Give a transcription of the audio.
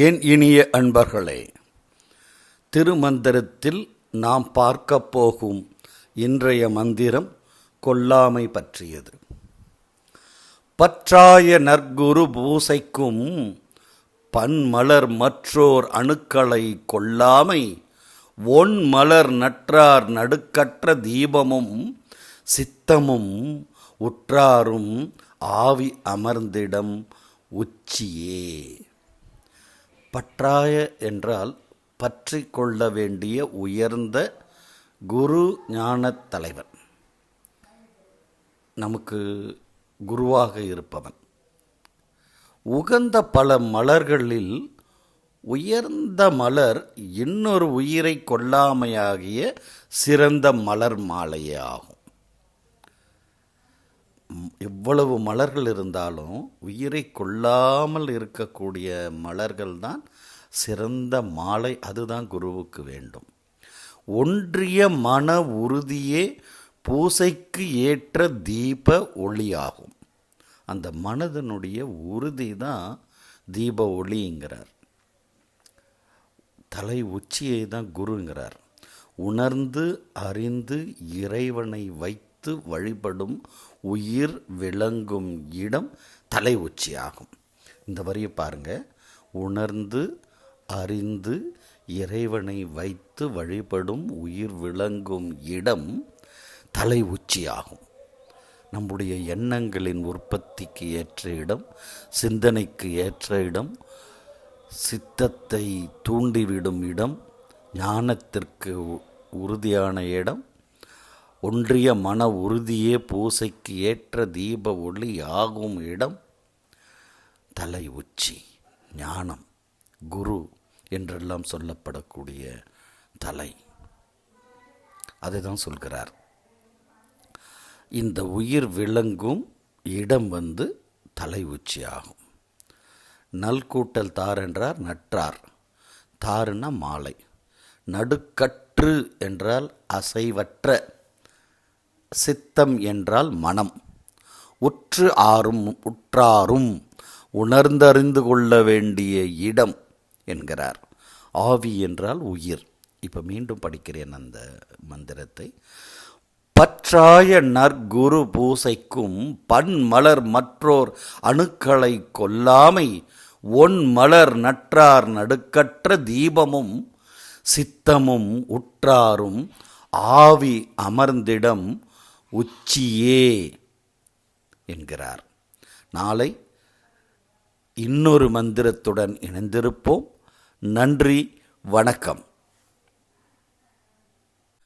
என் இனிய அன்பர்களே, திருமந்திரத்தில் நாம் பார்க்க போகும் இன்றைய மந்திரம் கொல்லாமை பற்றியது. பற்றாய நற்குரு பூசைக்கும் பன்மலர் மற்றோர் அணுக்களை கொல்லாமை ஒன்மலர் நற்றார் நடுக்கற்ற தீபமும் சித்தமும் உற்றாரும் ஆவி அமர்ந்திடம் உச்சியே. பற்றாய என்றால் பற்றி கொள்ள வேண்டிய உயர்ந்த குரு ஞானத் தலைவன், நமக்கு குருவாக இருப்பவன். உகந்த பல மலர்களில் உயர்ந்த மலர் இன்னொரு உயிரை கொல்லாமையாகிய சிறந்த மலர் மாலையே ஆகும். எவ்வளவு மலர்கள் இருந்தாலும் உயிரை கொல்லாமல் இருக்கக்கூடிய மலர்கள் தான் சிறந்த மாலை. அதுதான் குருவுக்கு வேண்டும். ஒன்றிய மன உறுதியே பூசைக்கு ஏற்ற தீப ஒளியாகும். அந்த மனதனுடைய உறுதி தான் தீப ஒளிங்கிறார். தலை உச்சியை தான் குருங்கிறார். உணர்ந்து அறிந்து இறைவனை வைத்து வழிபடும் உயிர் விளங்கும் இடம் தலை உச்சியாகும். இந்த வரியை பாருங்க. உணர்ந்து அறிந்து இறைவனை வைத்து வழிபடும் உயிர் விளங்கும் இடம் தலை உச்சியாகும். நம்முடைய எண்ணங்களின் உற்பத்திக்கு ஏற்ற இடம், சிந்தனைக்கு ஏற்ற இடம், சித்தத்தை தூண்டிவிடும் இடம், ஞானத்திற்கு உறுதியான இடம், ஒன்றிய மன உறுதியே பூசைக்கு ஏற்ற தீப ஒளி ஆகும் இடம் தலை உச்சி. ஞானம், குரு என்றெல்லாம் சொல்லப்படக்கூடிய தலை. அதை தான் சொல்கிறார். இந்த உயிர் விளங்கும் இடம் தலை உச்சி ஆகும். நல்கூட்டல் தார் என்றார் நற்றார். தாருன்னா மாலை. நடுக்கற்று என்றால் அசைவற்ற. சித்தம் என்றால் மனம். உற்றாரும் உணர்ந்தறிந்து கொள்ள வேண்டிய இடம் என்கிறார். ஆவி என்றால் உயிர். இப்போ மீண்டும் படிக்கிறேன் அந்த மந்திரத்தை. பற்றாய நற்குரு பூசைக்கும் பன்மலர் மற்றோர் அணுக்களை கொல்லாமை ஒன்மலர் நற்றார் நடுக்கற்ற தீபமும் சித்தமும் உற்றாரும் ஆவி அமர்ந்திடம் உச்சியே என்கிறார். நாளை இன்னொரு மந்திரத்துடன் இணைந்திருப்போம். நன்றி, வணக்கம்.